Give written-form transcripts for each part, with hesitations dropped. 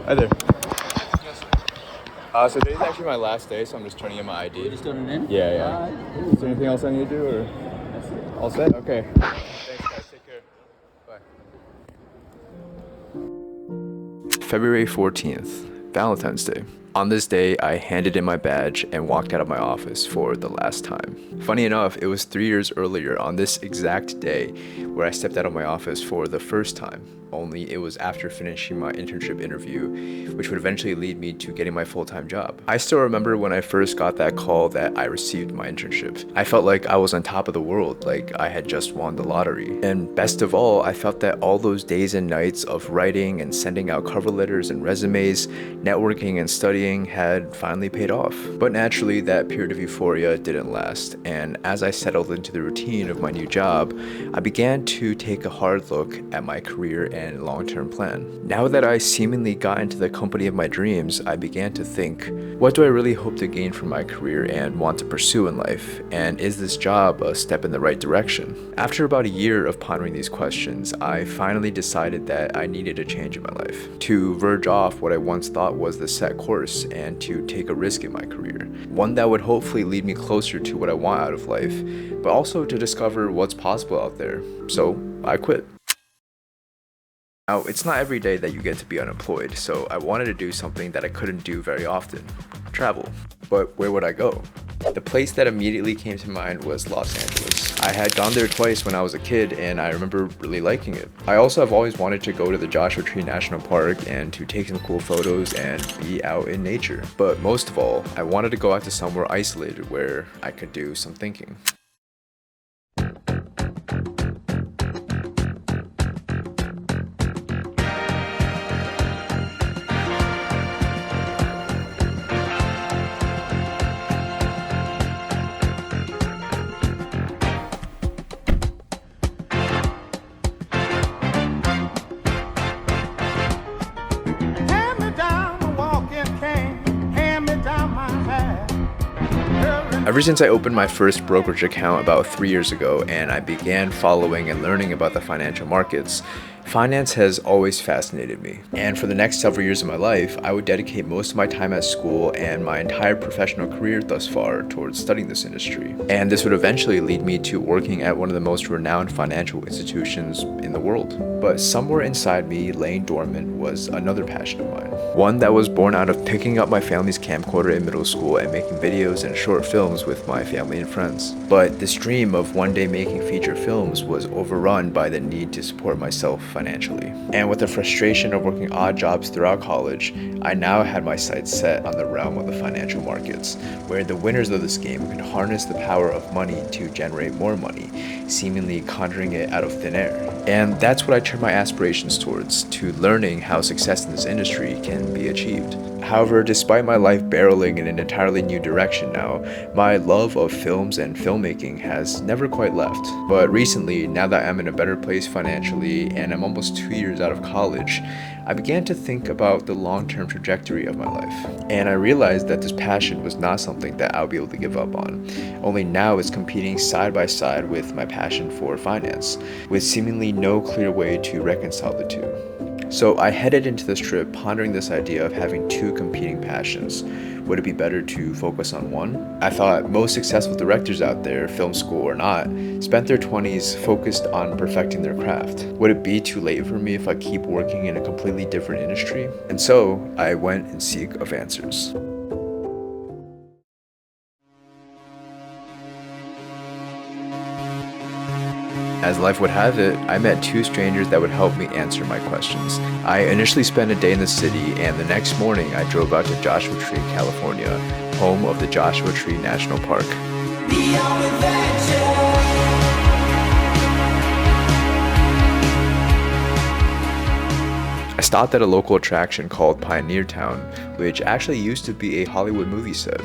Hi there. Yes, sir. So today's actually my last day, so I'm just turning in my ID. We're just turning in? Yeah, yeah. Alright, Is there anything else I need to do, or that's it. all set? Okay. Thanks, guys. Take care. Bye. February 14th, Valentine's Day. On this day, I handed in my badge and walked out of my office for the last time. Funny enough, it was 3 years earlier on this exact day where I stepped out of my office for the first time, only it was after finishing my internship interview, which would eventually lead me to getting my full-time job. I still remember when I first got that call that I received my internship. I felt like I was on top of the world, like I had just won the lottery. And best of all, I felt that all those days and nights of writing and sending out cover letters and resumes, networking and studying had finally paid off. But naturally, that period of euphoria didn't last, and as I settled into the routine of my new job, I began to take a hard look at my career and long-term plan. Now that I seemingly got into the company of my dreams, I began to think, what do I really hope to gain from my career and want to pursue in life? And is this job a step in the right direction? After about a year of pondering these questions, I finally decided that I needed a change in my life, to verge off what I once thought was the set course and to take a risk in my career. One that would hopefully lead me closer to what I want out of life, but also to discover what's possible out there. So I quit. Now, it's not every day that you get to be unemployed, so I wanted to do something that I couldn't do very often: travel. But where would I go? The place that immediately came to mind was Los Angeles. I had gone there twice when I was a kid, and I remember really liking it. I also have always wanted to go to the Joshua Tree National Park and to take some cool photos and be out in nature. But most of all, I wanted to go out to somewhere isolated where I could do some thinking. Hand me down a walking cane, hand me down my hat. Ever since I opened my first brokerage account about 3 years ago and I began following and learning about the financial markets, finance has always fascinated me. And for the next several years of my life, I would dedicate most of my time at school and my entire professional career thus far towards studying this industry. And this would eventually lead me to working at one of the most renowned financial institutions in the world. But somewhere inside me, laying dormant, was another passion of mine. One that was born out of picking up my family's camcorder in middle school and making videos and short films with my family and friends. But this dream of one day making feature films was overrun by the need to support myself financially. And with the frustration of working odd jobs throughout college, I now had my sights set on the realm of the financial markets, where the winners of this game could harness the power of money to generate more money, seemingly conjuring it out of thin air. And that's what I turned my aspirations towards, to learning how success in this industry can be achieved. However, despite my life barreling in an entirely new direction now, my love of films and filmmaking has never quite left. But recently, now that I'm in a better place financially and I'm almost 2 years out of college, I began to think about the long-term trajectory of my life. And I realized that this passion was not something that I'll be able to give up on. Only now it's competing side by side with my passion for finance, with seemingly no clear way to reconcile the two. So I headed into this trip pondering this idea of having two competing passions. Would it be better to focus on one? I thought most successful directors out there, film school or not, spent their 20s focused on perfecting their craft. Would it be too late for me if I keep working in a completely different industry? And so I went in seek of answers. As life would have it, I met two strangers that would help me answer my questions. I initially spent a day in the city, and the next morning I drove out to Joshua Tree, California, home of the Joshua Tree National Park. I stopped at a local attraction called Pioneer Town, which actually used to be a Hollywood movie set.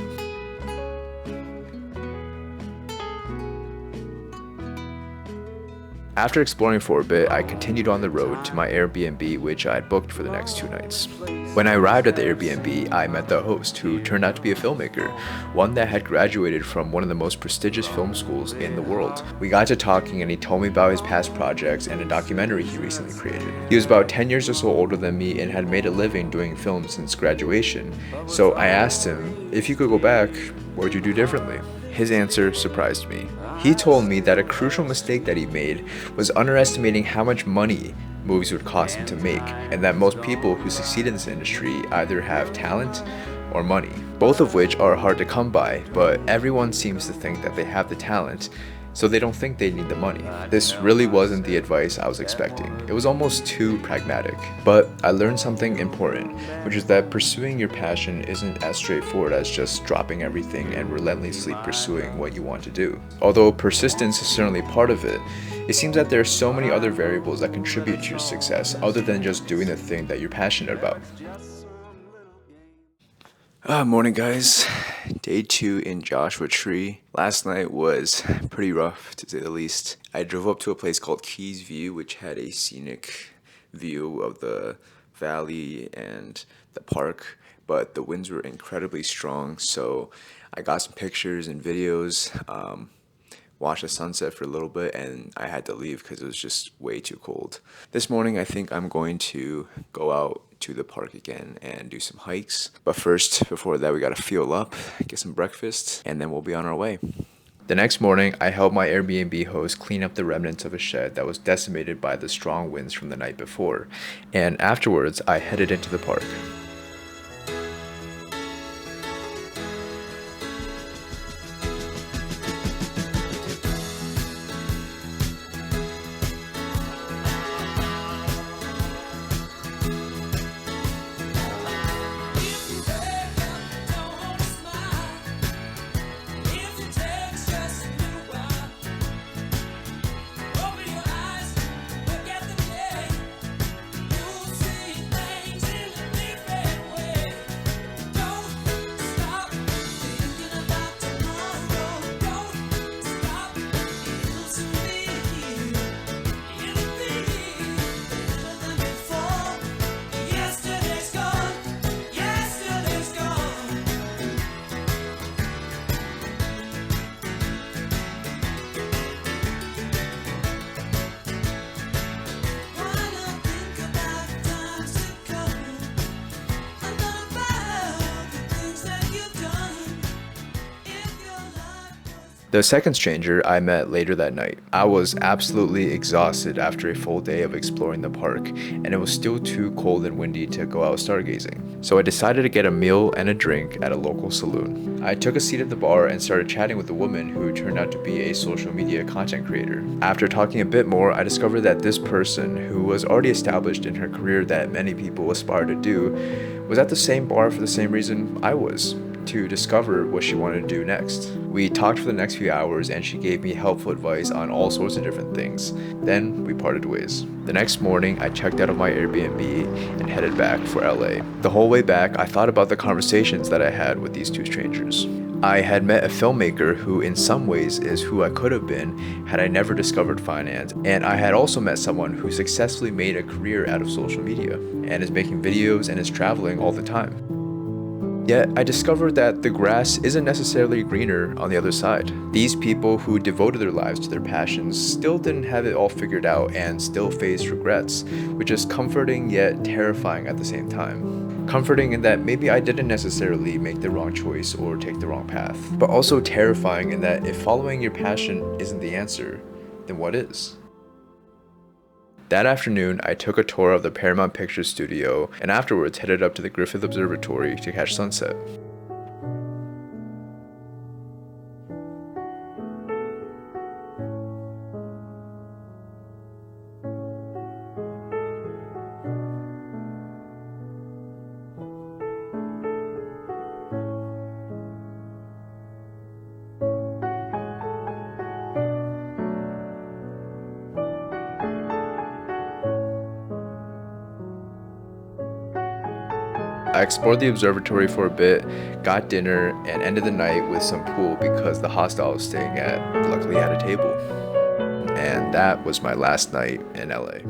After exploring for a bit, I continued on the road to my Airbnb, which I had booked for the next 2 nights. When I arrived at the Airbnb, I met the host, who turned out to be a filmmaker, one that had graduated from one of the most prestigious film schools in the world. We got to talking and he told me about his past projects and a documentary he recently created. He was about 10 years or so older than me and had made a living doing film since graduation. So I asked him, if you could go back, what would you do differently? His answer surprised me. He told me that a crucial mistake that he made was underestimating how much money movies would cost him to make, and that most people who succeed in this industry either have talent or money, both of which are hard to come by, but everyone seems to think that they have the talent, so they don't think they need the money. This really wasn't the advice I was expecting. It was almost too pragmatic. But I learned something important, which is that pursuing your passion isn't as straightforward as just dropping everything and relentlessly pursuing what you want to do. Although persistence is certainly part of it, it seems that there are so many other variables that contribute to your success other than just doing the thing that you're passionate about. Morning guys, day 2 in Joshua Tree. Last night was pretty rough to say the least. I drove up to a place called Keys View, which had a scenic view of the valley and the park, but the winds were incredibly strong, so I got some pictures and videos, watched the sunset for a little bit, and I had to leave because it was just way too cold. This morning I think I'm going to go out to the park again and do some hikes. But first, before that, we gotta fuel up, get some breakfast, and then we'll be on our way. The next morning, I helped my Airbnb host clean up the remnants of a shed that was decimated by the strong winds from the night before. And afterwards, I headed into the park. The second stranger I met later that night. I was absolutely exhausted after a full day of exploring the park, and it was still too cold and windy to go out stargazing. So I decided to get a meal and a drink at a local saloon. I took a seat at the bar and started chatting with a woman who turned out to be a social media content creator. After talking a bit more, I discovered that this person, who was already established in her career that many people aspire to do, was at the same bar for the same reason I was, to discover what she wanted to do next. We talked for the next few hours and she gave me helpful advice on all sorts of different things. Then we parted ways. The next morning, I checked out of my Airbnb and headed back for LA. The whole way back, I thought about the conversations that I had with these two strangers. I had met a filmmaker who in some ways is who I could have been had I never discovered finance, and I had also met someone who successfully made a career out of social media and is making videos and is traveling all the time. Yet, I discovered that the grass isn't necessarily greener on the other side. These people who devoted their lives to their passions still didn't have it all figured out and still faced regrets, which is comforting yet terrifying at the same time. Comforting in that maybe I didn't necessarily make the wrong choice or take the wrong path, but also terrifying in that if following your passion isn't the answer, then what is? That afternoon, I took a tour of the Paramount Pictures studio and afterwards headed up to the Griffith Observatory to catch sunset. I explored the observatory for a bit, got dinner, and ended the night with some pool because the hostel I was staying at luckily had a table. and that was my last night in LA.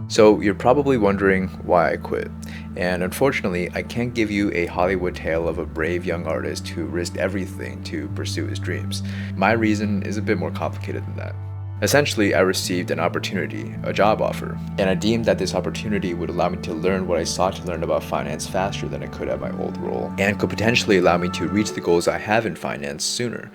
So you're probably wondering why I quit. And unfortunately, I can't give you a Hollywood tale of a brave young artist who risked everything to pursue his dreams. My reason is a bit more complicated than that. Essentially, I received an opportunity, a job offer, and I deemed that this opportunity would allow me to learn what I sought to learn about finance faster than I could at my old role, and could potentially allow me to reach the goals I have in finance sooner.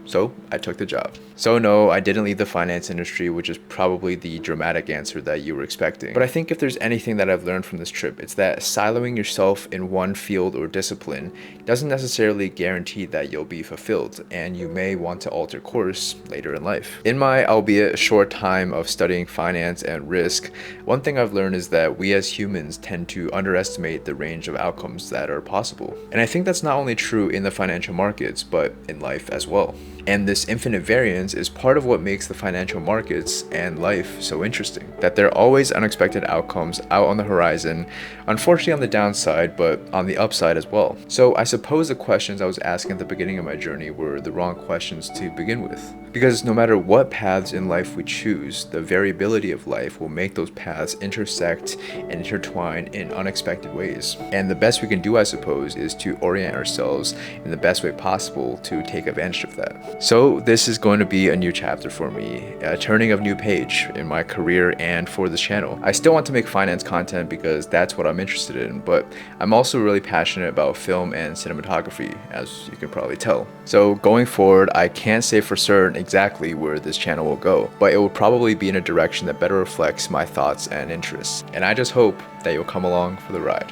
So I took the job. So no, I didn't leave the finance industry, which is probably the dramatic answer that you were expecting. But I think if there's anything that I've learned from this trip, it's that siloing yourself in one field or discipline doesn't necessarily guarantee that you'll be fulfilled, and you may want to alter course later in life. In my albeit short time of studying finance and risk, one thing I've learned is that we as humans tend to underestimate the range of outcomes that are possible. And I think that's not only true in the financial markets, but in life as well. And this infinite variance is part of what makes the financial markets and life so interesting. That there are always unexpected outcomes out on the horizon, unfortunately on the downside, but on the upside as well. So I suppose the questions I was asking at the beginning of my journey were the wrong questions to begin with. Because no matter what paths in life we choose, the variability of life will make those paths intersect and intertwine in unexpected ways. And the best we can do, I suppose, is to orient ourselves in the best way possible to take advantage of that. So this is going to be a new chapter for me, a turning of new page in my career and for this channel. I still want to make finance content because that's what I'm interested in, but I'm also really passionate about film and cinematography, as you can probably tell. So going forward, I can't say for certain exactly where this channel will go, but it will probably be in a direction that better reflects my thoughts and interests. And I just hope that you'll come along for the ride.